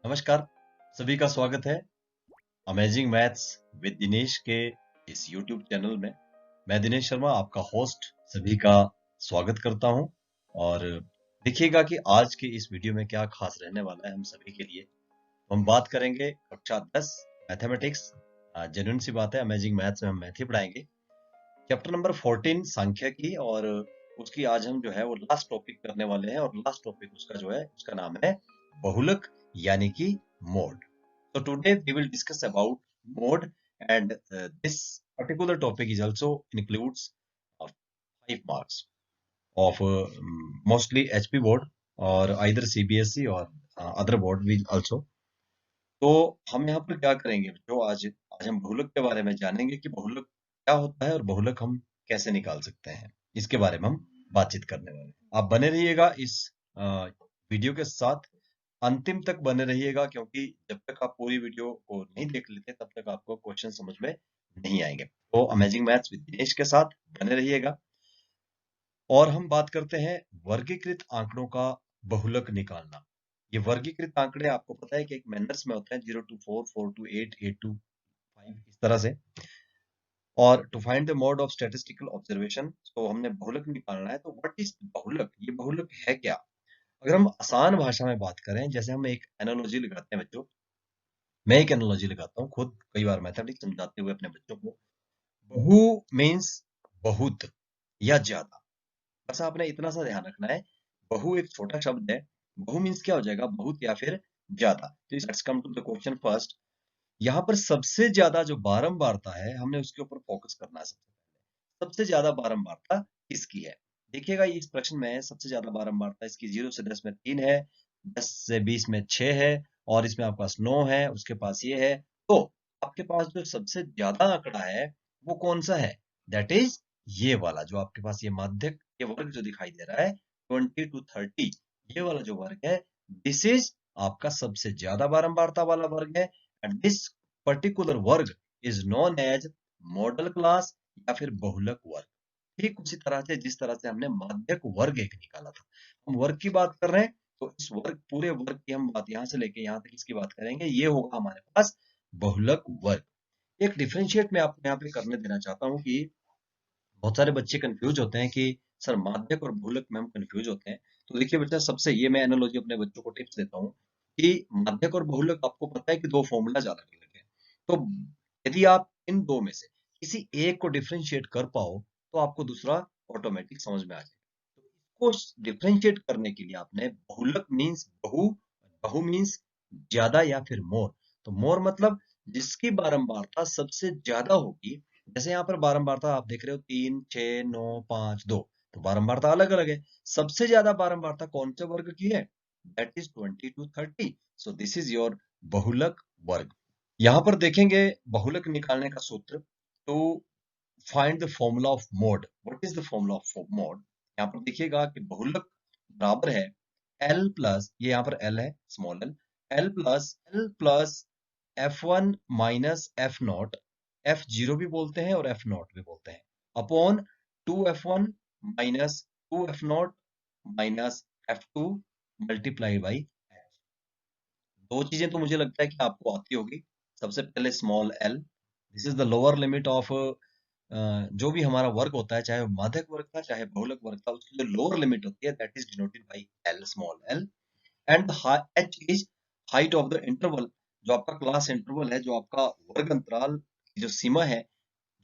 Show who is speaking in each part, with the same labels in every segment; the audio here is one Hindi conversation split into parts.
Speaker 1: नमस्कार, सभी का स्वागत है अमेजिंग मैथ्स विद दिनेश के इस YouTube चैनल में। मैं दिनेश शर्मा आपका होस्ट सभी का स्वागत करता हूं और देखिएगा कि आज के इस वीडियो में क्या खास रहने वाला है हम सभी के लिए। हम बात करेंगे कक्षा 10 मैथमेटिक्स। जेन्युइन सी बात है, अमेजिंग मैथ्स में हम मैथ ही पढ़ाएंगे। चैप्टर नंबर 14 सांख्यिकी और उसकी आज हम जो है वो लास्ट टॉपिक करने वाले हैं और लास्ट टॉपिक उसका जो है उसका नाम है बहुलक यानी कि mode. So today we will discuss about mode and this particular topic is also includes 5 marks of mostly HP board or either CBSE or other board will also। तो हम यहाँ पर क्या करेंगे जो आज हम बहुलक के बारे में जानेंगे कि बहुलक क्या होता है और बहुलक हम कैसे निकाल सकते हैं, इसके बारे में हम बातचीत करने वाले हैं। आप बने रहिएगा इस वीडियो के साथ, अंतिम तक बने रहिएगा क्योंकि जब तक आप पूरी वीडियो को नहीं देख लेते तब तक आपको क्वेश्चन समझ में नहीं आएंगे। तो अमेजिंग मैथ्स विद दिनेश के साथ बने रहिएगा और हम बात करते हैं वर्गीकृत आंकड़ों का बहुलक निकालना। ये वर्गीकृत आंकड़े आपको पता है कि एक मैनर्स में होते हैं 0 to 4, 4 to 8, 8 to 5 इस तरह से। और to find the mode of statistical observation, तो हमने बहुलक निकालना है। तो व्हाट इज बहुलक, ये बहुलक है क्या? अगर हम आसान भाषा में बात करें, जैसे हम एक एनालॉजी लगाते हैं बच्चों, मैं एक एनालॉजी लगाता हूँ खुद कई बार मैथमेटिक्स समझाते हुए अपने बच्चों को। बहु मीन्स बहुत या ज्यादा, बस आपने इतना सा ध्यान रखना है। बहु एक छोटा शब्द है, बहु मीन्स क्या हो जाएगा, बहुत या फिर ज्यादा। तो let's come to the question first. यहाँ पर सबसे ज्यादा जो बारंबारता है हमने उसके ऊपर फोकस करना है। सबसे ज्यादा बारंबारता किसकी है? देखिएगा इस प्रश्न में सबसे ज्यादा बारंबारता इसकी 0 से 10 में 3 है, 10 से 20 में 6 है और इसमें आपके पास 9 है, उसके पास ये है। तो आपके पास जो सबसे ज्यादा आंकड़ा है वो कौन सा है? दैट इज ये वाला जो आपके पास ये माध्यक ये वर्ग जो दिखाई दे रहा है 20 to 30, ये वाला जो वर्ग है दिस इज आपका सबसे ज्यादा बारंबारता वाला वर्ग है। एंड दिस पर्टिकुलर वर्ग is known as modal class या फिर बहुलक वर्ग। ठीक उसी तरह से जिस तरह से हमने माध्यक वर्ग एक निकाला था, हम वर्ग की बात कर रहे हैं। तो इस वर्ग पूरे वर्ग की हम बात यहां से लेके यहां तक इसकी बात करेंगे, ये होगा हमारे पास बहुलक वर्ग। एक डिफरेंशिएट में आपको यहाँ पे करने देना चाहता हूँ कि बहुत सारे बच्चे कंफ्यूज होते हैं कि सर माध्यक और बहुलक में हम कंफ्यूज होते हैं। तो देखिए बच्चा, सबसे ये मैं एनालॉजी अपने बच्चों को टिप्स देता हूँ कि माध्यक और बहुलक आपको पता है कि दो फॉर्मूला अलग अलग है। तो यदि आप इन दो में से किसी एक को डिफरेंशिएट कर पाओ तो आपको दूसरा ऑटोमेटिक समझ में आ जाएगा। तो इसको डिफरेंशिएट करने के लिए आपने बहुलक मीन्स बहु, बहु मीन्स ज्यादा या फिर मोर। तो मोर मतलब जिसकी बारंबारता सबसे ज्यादा होगी। जैसे यहाँ पर बारंबारता आप देख रहे हो 3, 6, 9, 5, 2, तो बारंबारता अलग अलग है। सबसे ज्यादा बारंबारता कौन से वर्ग की है? That is 20 to 30। So this is your बहुलक वर्ग। यहां पर देखेंगे बहुलक निकालने का सूत्र। तो find the formula of mode. What is the formula of mode? यहाँ पर देखिएगा कि बहुलक बराबर है एल प्लस, ये यहाँ पर एल है small L, L plus F one minus F naught, F zero भी बोलते हैं और एफ नॉट भी बोलते हैं, upon 2f1 minus 2f0 minus f2 multiply by. दो चीजें तो मुझे लगता है कि आपको आती होगी। सबसे पहले small L, this is the lower limit of जो भी हमारा वर्क होता है, चाहे वो माध्यक वर्ग था चाहे बहुलक वर्ग था, उसकी जो लोअर लिमिट होती है that is denoted by L small L. And H is height of the interval, जो आपका क्लास इंटरवल है, जो आपका वर्ग अंतराल की जो सीमा है,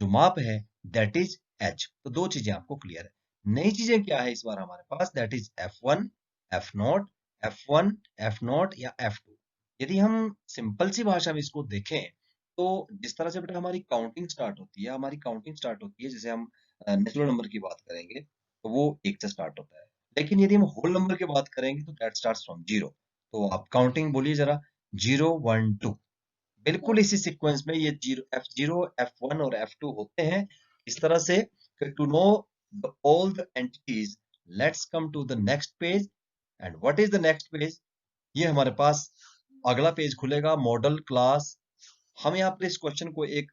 Speaker 1: जो माप है, दैट इज एच। तो दो चीजें आपको क्लियर है। नई चीजें क्या है इस बार हमारे पास? That is F one, F naught, F one, F naught या एफ टू। यदि हम सिंपल सी भाषा में इसको देखें तो जिस तरह से बेटा हमारी काउंटिंग स्टार्ट होती है, जैसे हम नेचुरल नंबर की बात करेंगे तो वो एक से स्टार्ट होता है। लेकिन यदि हम होल नंबर की बात करेंगे तो दैट स्टार्ट्स फ्रॉम जीरो। तो आप काउंटिंग बोलिए जरा, 0 1 2, बिल्कुल इसी सीक्वेंस में ये जीरो एफ वन और एफ टू होते हैं। इस तरह से to know all the entities, let's come to the next page. And what is the next page? ये हमारे पास अगला पेज खुलेगा, मॉडल क्लास। हम यहाँ पर इस क्वेश्चन को एक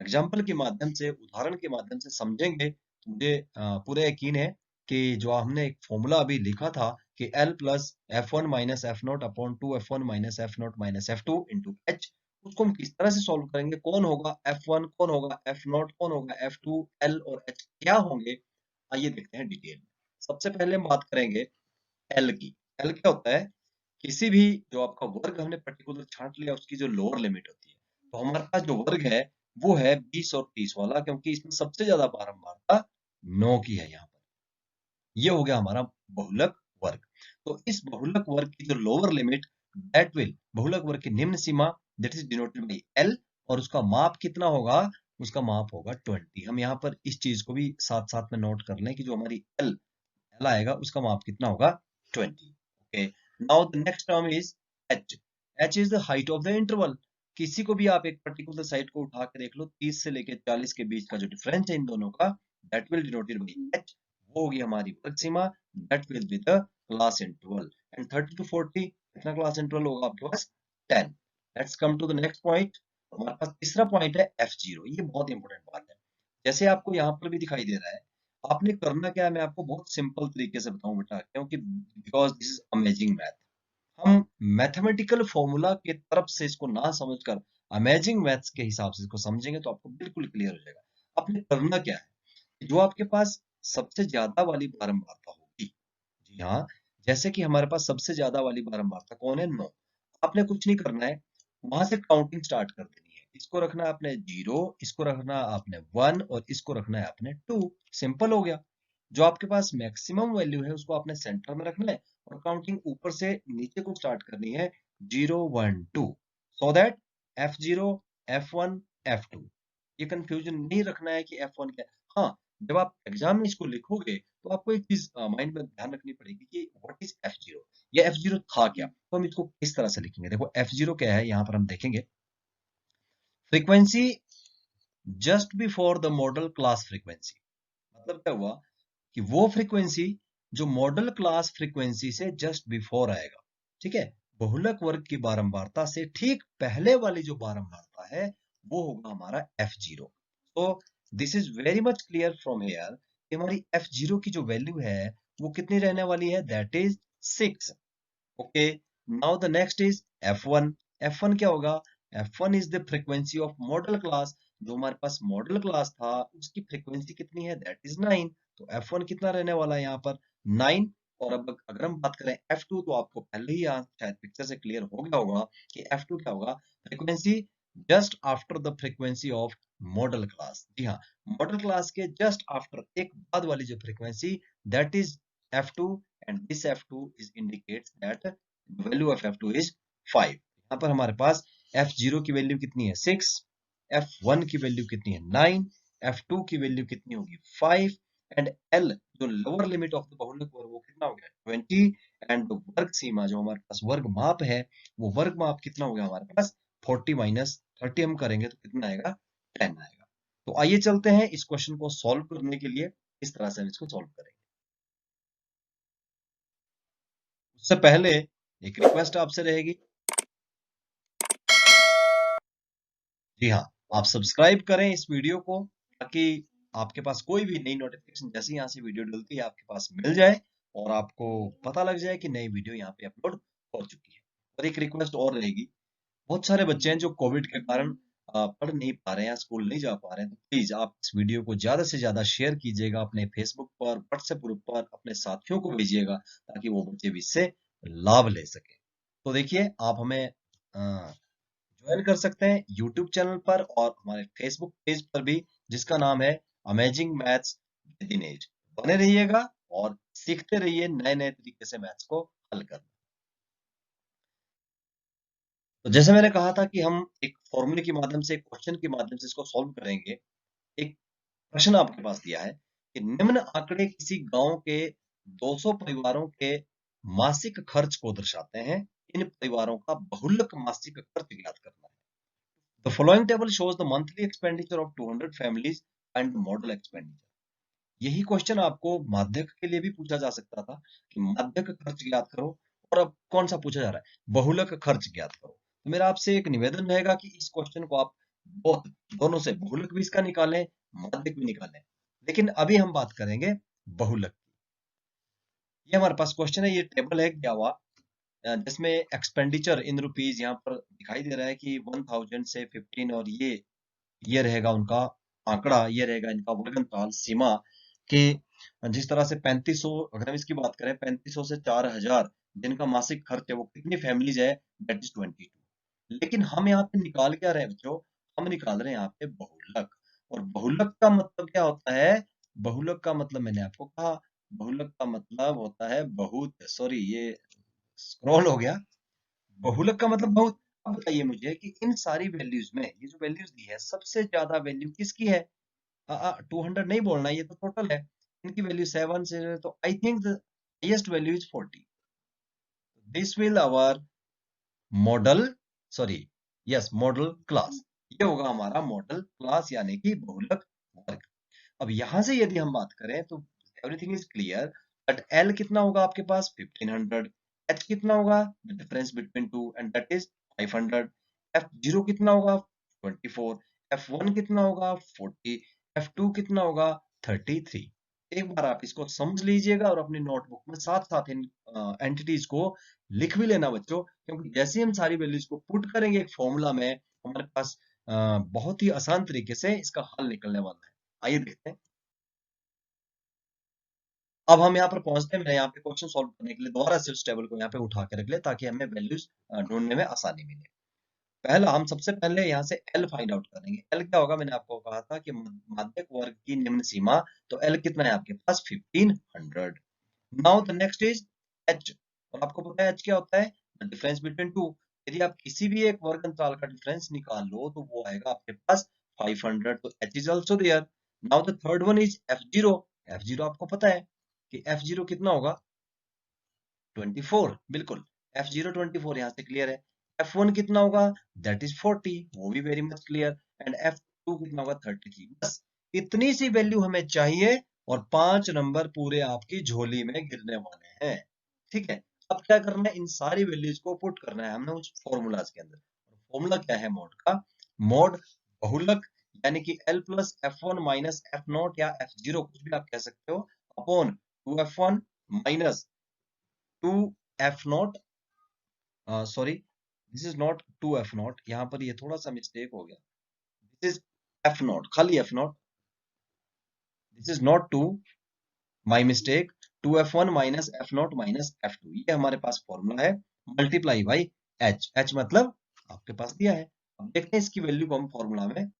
Speaker 1: एग्जाम्पल के माध्यम से, उदाहरण के माध्यम से समझेंगे तो मुझे पूरा यकीन है कि जो हमने एक फॉर्मूला अभी लिखा था कि L plus F1 minus F not upon 2 F1 minus F not minus F2 into H। उसको हम किस तरह से सॉल्व करेंगे, कौन होगा F1, कौन होगा F0, कौन होगा F2, L और H क्या होंगे, आइए देखते हैं डिटेल में। सबसे पहले हम बात करेंगे L की। L क्या होता है, किसी भी जो आपका वर्ग हमने पर्टिकुलर छांट लिया उसकी जो लोअर लिमिट होती है, तो हमारे पास जो वर्ग है वो है 20 और 30 वाला, क्योंकि इसमें सबसे ज्यादा बारंबारता 9 की है यहाँ पर। ये हो गया हमारा बहुलक वर्ग। तो इस बहुलक वर्ग की जो लोअर लिमिट, दैट विल, बहुलक वर्ग की निम्न सीमा, that is denoted by L, और उसका माप कितना होगा, उसका माप होगा 20। हम यहाँ पर इस चीज को भी साथ साथ में नोट कर लें कि जो हमारी एल एल आएगा उसका माप कितना होगा 20। Okay, now the next term is H. H is the height of the interval. किसी को भी आप एक पर्टिकुलर साइड को उठा के देख लो, 30 से लेके 40 के बीच का जो डिफरेंस है इन दोनों का, that will denoted by H. वो होगी हमारी वर्ग सीमा, that will be the class interval. And 30 to 40 कितना क्लास इंटरवल होगा आपके पास, 10। Let's come to the next point. हमारे पास तीसरा पॉइंट है F0। ये बहुत इंपॉर्टेंट बात है, जैसे आपको यहाँ पर भी दिखाई दे रहा है। आपने करना क्या है, मैं आपको बहुत सिंपल तरीके से बताऊं बेटा, क्योंकि because this is amazing math. हम मैथमेटिकल फॉर्मूला के तरफ से इसको ना समझकर अमेजिंग मैथ्स के हिसाब से इसको समझेंगे तो आपको बिल्कुल क्लियर हो जाएगा। आपने करना क्या है, जो आपके पास सबसे ज्यादा वाली बारंबारता होगी, जी हाँ, जैसे कि हमारे पास सबसे ज्यादा वाली बारंबारता कौन है, 9। आपने कुछ नहीं करना है, वहां से काउंटिंग स्टार्ट कर देनी है। इसको रखना है आपने 0, इसको रखना है आपने 1 और इसको रखना है आपने 2। सिंपल हो गया। जो आपके पास मैक्सिमम वैल्यू है उसको आपने सेंटर में रखना है और काउंटिंग ऊपर से नीचे को स्टार्ट करनी है, 0 1 2, so that F0 F1 F2। ये कंफ्यूजन नहीं रखना है कि F1 क्या है। हाँ, जब आप एग्जाम में इसको लिखोगे तो आपको एक चीज माइंड में ध्यान रखनी पड़ेगी कि व्हाट इज F0, ये F0 था क्या। तो हम इसको किस तरह से लिखेंगे, देखो F0 क्या है, यहाँ पर हम देखेंगे frequency just before the model class frequency. मतलब क्या हुआ कि वो फ्रीक्वेंसी जो मॉडल क्लास फ्रीक्वेंसी से जस्ट बिफोर आएगा, ठीक है, बहुलक वर्ग की बारंबारता से ठीक पहले वाली जो बारंबारता है वो होगा हमारा F0। तो this is very much clear from here कि हमारी F0 की जो वैल्यू है वो कितनी रहने वाली है, that is 6। Okay, now the next is F1। F1 क्या होगा, F1 is the frequency of modal class. जो हमारे पास मॉडल क्लास था उसकी फ्रीक्वेंसी कितनी है, दैट इज 9। तो F1 कितना रहने वाला है यहाँ पर, 9। और अब अगर हम बात करें F2 तो आपको पहले ही यहाँ शायद पिक्चर से क्लियर हो गया होगा कि F2 क्या होगा, frequency just after the frequency of modal class. जी हाँ, मॉडल क्लास के जस्ट आफ्टर एक बाद वाली जो फ्रीक्वेंसी, that is F2। and this F2 is indicates that the value of F2 is 5। यहाँ पर हमारे पास F0 की वैल्यू कितनी है 6, F1 की वैल्यू कितनी है 9, F2 की वैल्यू कितनी होगी 5, एंड L जो लोअर लिमिट ऑफ द बहुलक वर्ग वो कितना हो गया 20, एंड वर्ग सीमा जो हमारे पास वर्ग माप है वो वर्ग माप कितना हो गया हमारे पास 40 माइनस 30 हम करेंगे तो कितना आएगा 10 आएगा। तो आइए चलते हैं इस क्वेश्चन को सॉल्व करने के लिए, इस तरह से हम इसको सॉल्व करेंगे। उससे पहले एक रिक्वेस्ट आपसे रहेगी, जी हाँ, आप सब्सक्राइब करें इस वीडियो को ताकि आपके पास कोई भी नई नोटिफिकेशन जैसे यहाँ से वीडियो डलती है आपके पास मिल जाए और आपको पता लग जाए कि नई वीडियो यहाँ पे अपलोड हो चुकी है। और एक रिक्वेस्ट और रहेगी, बहुत सारे बच्चे हैं जो कोविड के कारण पढ़ नहीं पा रहे हैं, स्कूल नहीं जा पा रहे हैं, तो प्लीज आप इस वीडियो को ज्यादा से ज्यादा शेयर कीजिएगा अपने फेसबुक पर, व्हाट्सएप ग्रुप पर, अपने साथियों को भेजिएगा ताकि वो बच्चे भी इससे लाभ ले सके। तो देखिए, आप हमें ज्वाइन कर सकते हैं यूट्यूब चैनल पर और हमारे फेसबुक पेज पर भी, जिसका नाम है अमेजिंग मैथ्स विद दिनेश। बने रहिएगा और सीखते रहिए नए नए तरीके से मैथ्स को हल करना। तो जैसे मैंने कहा था कि हम एक फॉर्मूले के माध्यम से, एक क्वेश्चन के माध्यम से इसको सॉल्व करेंगे। एक प्रश्न आपके पास दिया है कि निम्न आंकड़े किसी गांव के 200 परिवारों के मासिक खर्च को दर्शाते हैं। इन परिवारों का बहुलक मासिक खर्च ज्ञात करना है। The following table shows the monthly expenditure of 200 families and the model expenditure। यही क्वेश्चन आपको माध्यक के लिए भी पूछा जा सकता था कि माध्यक खर्च ज्ञात करो, और अब कौन सा पूछा जा रहा है, बहुलक खर्च ज्ञात करो। तो मेरा आपसे एक निवेदन रहेगा कि इस क्वेश्चन को आप बहुत दोनों से, बहुलक भी इसका निकालें, माध्यक भी निकालें। लेकिन अभी हम बात करेंगे बहुलक की। ये हमारे पास क्वेश्चन है, ये टेबल है क्या हुआ जिसमें एक्सपेंडिचर इन रुपीज यहाँ पर दिखाई दे रहा है कि 1000 से 15, और ये रहेगा उनका आंकड़ा, ये रहेगा इनका वर्गनताल सीमा कि जिस तरह से 3500, अगर हम इसकी बात करें 3500 से 4000 जिनका मासिक खर्च है, वो कितनी फैमिलीज है, दैट इज 22। लेकिन हम यहाँ पे निकाल क्या रहे हैं बच्चों, हम निकाल रहे हैं यहाँ पे बहुलक। और बहुलक का मतलब क्या होता है, बहुलक का मतलब मैंने आपको कहा, बहुलक का मतलब होता है बहुत, सॉरी ये स्क्रॉल हो गया, बहुलक का मतलब बहुत। अब बताइए मुझे कि इन सारी वैल्यूज में ये जो वैल्यूज दी है, सबसे ज्यादा वैल्यू किसकी है, 200 नहीं बोलना, ये तो टोटल है, इनकी वैल्यू 7 से, तो I think the highest value is 40। This will our modal, sorry yes modal class, ये होगा हमारा मॉडल क्लास यानी कि बहुलक वर्ग। अब यहां से यदि हम बात करें तो everything is clear, but L कितना होगा आपके पास 1500, एच कितना होगा the difference between two and that is 500, F zero कितना होगा 24, एफ वन कितना होगा 40, एफ टू कितना होगा 33। एक बार आप इसको समझ लीजिएगा और अपनी नोटबुक में साथ साथ इन एंटिटीज को लिख भी लेना बच्चों, क्योंकि जैसे ही हम सारी वैल्यूज को पुट करेंगे एक फॉर्मूला में, हमारे पास बहुत ही आसान तरीके से इसका हल निकलने वाला है। आइए देखते हैं। अब हम यहाँ पर पहुंचते हैं, मैं यहाँ पे क्वेश्चन सॉल्व करने के लिए दोबारा से उस टेबल को यहाँ पे उठा के रख ले ताकि हमें वैल्यूज ढूंढने में आसानी मिले। पहला, हम सबसे पहले यहाँ से L फाइंड आउट करेंगे। L क्या होगा, मैंने आपको कहा था कि माध्यक वर्ग की निम्न सीमा, तो L कितना है आपके पास 1500। Now the next is H, और आपको पता है H क्या होता है, द डिफरेंस बिटवीन टू। यदि आप किसी भी एक वर्ग अंतराल का डिफरेंस निकाल लो तो वो आएगा आपके पास 500, तो H इज also there. Now the third one is F0। F0 आपको पता है कि F0 कितना होगा 24, बिल्कुल F0 24, यहाँ से क्लियर है। F1 कितना होगा, दैट इज 40, वो भी very much clear. And F2 कितना होगा 33। बस इतनी सी वैल्यू हमें चाहिए और 5 नंबर पूरे आपकी झोली में गिरने वाले हैं। ठीक है, अब क्या करना है, इन सारी वैल्यूज को पुट करना है हमने उस फॉर्मूलाज के अंदर। फॉर्मूला क्या है मोड का, मोड बहुलक यानी कि L plus F1 minus F0 या F0 कुछ भी आप कह सकते हो, upon 2F1 minus 2F0, sorry this is not 2F0, यहाँ पर ये थोड़ा सा मिस्टेक हो गया, दिस इज F0, खाली F0, this is not 2, my mistake, 2F1 minus F0 minus F2, ये हमारे पास फॉर्मूला है, मल्टीप्लाई बाई H, H मतलब आपके पास दिया है। अब देखते हैं इसकी वैल्यू को हम फॉर्मूला में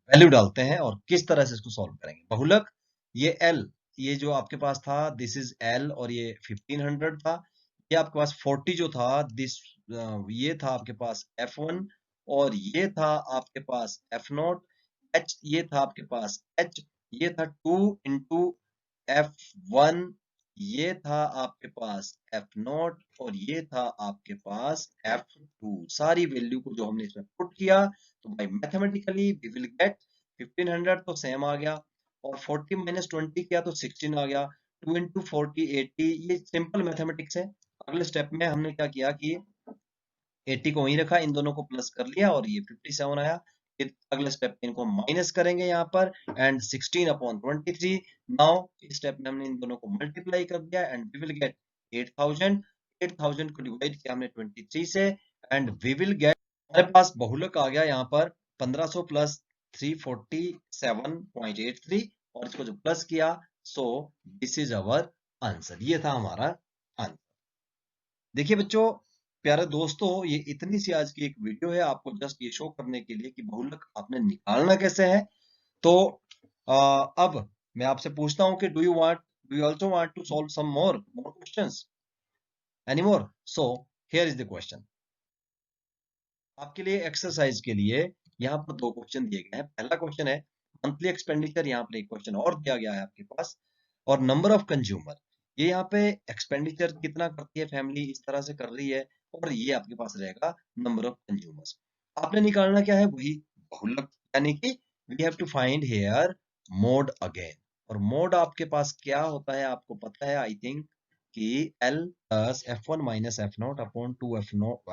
Speaker 1: वैल्यू डालते हैं और किस तरह से इसको सॉल्व करेंगे। बहुलक, ये L, ये जो आपके पास था दिस इज L, और ये 1500 था, ये आपके पास 40 जो था दिस, ये था आपके पास F1, और ये था आपके पास F0, H ये था आपके पास H, ये था 2 इंटू F1, ये था आपके पास F0, और ये था आपके पास F2। सारी वैल्यू को जो हमने इसमें पुट किया तो भाई मैथमेटिकली वी विल गेट 1500 तो सेम आ गया, और 40 माइनस 20 किया तो 16 आ गया, 2 इंटू 40 80, ये सिंपल मैथमेटिक्स है। अगले स्टेप में हमने क्या किया कि 80 को वहीं रखा, इन दोनों को प्लस कर लिया और ये 57 आया। फिर अगले स्टेप में इनको माइनस करेंगे यहाँ पर, एंड 16 अपॉन 23। नाउ इस स्टेप में हमने इन दोनों को मल्टीप्लाई कर दिया एंड वी विल गेट 8000। 8000 को डिवाइड किया हमने 23 से, एंड वी विल गेट, हमारे पास बहुलक आ गया यहाँ पर 1500 प्लस 347.83, और इसको जो प्लस किया, so this is our answer, ये था हमारा आंसर। देखिए बच्चों, प्यारे दोस्तों, ये इतनी सी आज की एक वीडियो है आपको जस्ट ये शो करने के लिए कि बहुलक आपने निकालना कैसे है। तो अब मैं आपसे पूछता हूं कि do you also want to solve some more questions, any more? So here is the question, आपके लिए एक्सरसाइज के लिए यहाँ पर दो क्वेश्चन दिए गए हैं। पहला क्वेश्चन है मंथली एक्सपेंडिचर, यहाँ पर एक क्वेश्चन और दिया गया है आपके पास, और नंबर ऑफ कंज्यूमर, ये यहाँ पे एक्सपेंडिचर कितना करती है फैमिली, इस तरह से कर रही है, और ये आपके पास रहेगा नंबर ऑफ कंज्यूमर्स। आपने निकालना क्या है, वही बहुलक, यानी कि we have to find here mode again. और मोड आपके पास क्या होता है आपको पता है आई थिंक, कि L plus F1 minus F0 upon 2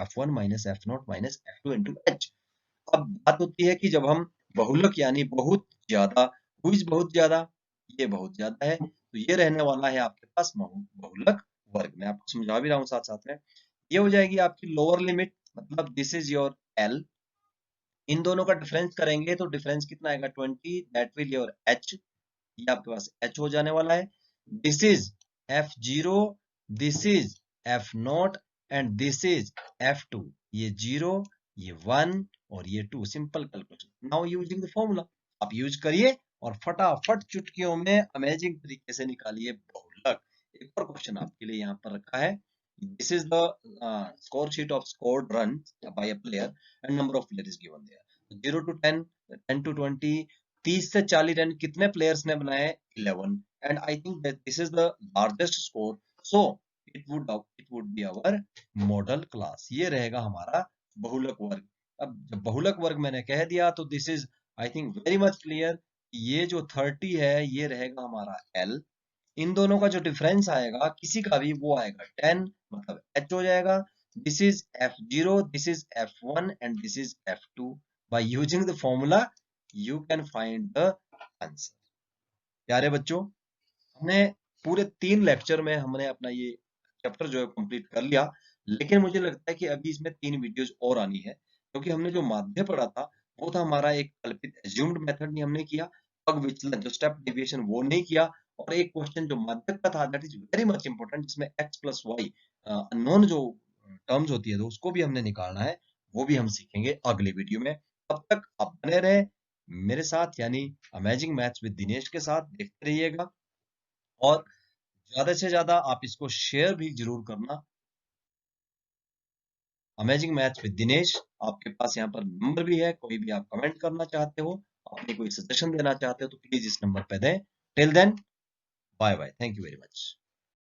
Speaker 1: F1 minus F0 minus F2 into H। अब बात होती है कि जब हम बहुलक यानी बहुत ज्यादा, हुई बहुत ज्यादा, ये बहुत ज्यादा है, तो तो ये रहने वाला है आपके पास बहुलक वर्ग। मैं आपको समझा भी रहा हूँ साथ साथ में। ये हो जाएगी आपकी लोअर लिमिट, मतलब दिस इज योर एल। इन दोनों का डिफरेंस करेंगे तो डिफरेंस कितना आएगा 20, दैट विल योर एच। ये आपके पास एच हो जाने वाला है। This is F0, this is F0 and this is F2। ये 0, ये 1 और ये 2। Simple calculation. Now using the formula, आप यूज करिए और फटाफट चुटकियों में अमेजिंग तरीके से निकालिए बहुलक। एक और क्वेश्चन आपके लिए यहाँ पर रखा है। This is the score sheet of scored runs by a player and number of players is given there. 0 to 10, 10 to 20, 30 से 40 रन कितने प्लेयर्स ने बनाए? 11। And I think that this is the largest score, so it would be our model class. ये रहेगा हमारा बहुलक वर्ग। अब जब बहुलक वर्ग मैंने कह दिया तो this is I think very much clear. ये जो 30 है ये रहेगा हमारा L। इन दोनों का जो डिफरेंस आएगा किसी का भी, वो आएगा 10, मतलब H हो जाएगा। This is F0, this is F1 and this is F2। By using the formula you can find the answer. प्यारे बच्चों, हमने पूरे 3 लेक्चर में हमने अपना ये चैप्टर जो है कंप्लीट कर लिया। लेकिन मुझे लगता है कि अभी इसमें 3 वीडियोस और आनी है, क्योंकि हमने जो माध्य पढ़ा था वो था हमारा एक कल्पित एज्यूम्ड मेथड नहीं हमने किया, पग विचलन जो स्टेप डेविएशन वो नहीं किया, और एक क्वेश्चन जो माध्य का था that is very much important, जिसमें x प्लस वाई अननोन जो टर्म्स होती है तो उसको भी हमने निकालना है। वो भी हम सीखेंगे अगले वीडियो में। तब तक आप बने रहे मेरे साथ, यानी अमेजिंग मैथ्स विद दिनेश के साथ। देखते रहिएगा और ज्यादा से ज्यादा आप इसको शेयर भी जरूर करना। अमेजिंग मैथ्स विद दिनेश, आपके पास यहाँ पर नंबर भी है, कोई भी आप कमेंट करना चाहते हो, अपनी कोई सजेशन देना चाहते हो तो प्लीज इस नंबर पे दें। Till then, bye bye, thank you very much.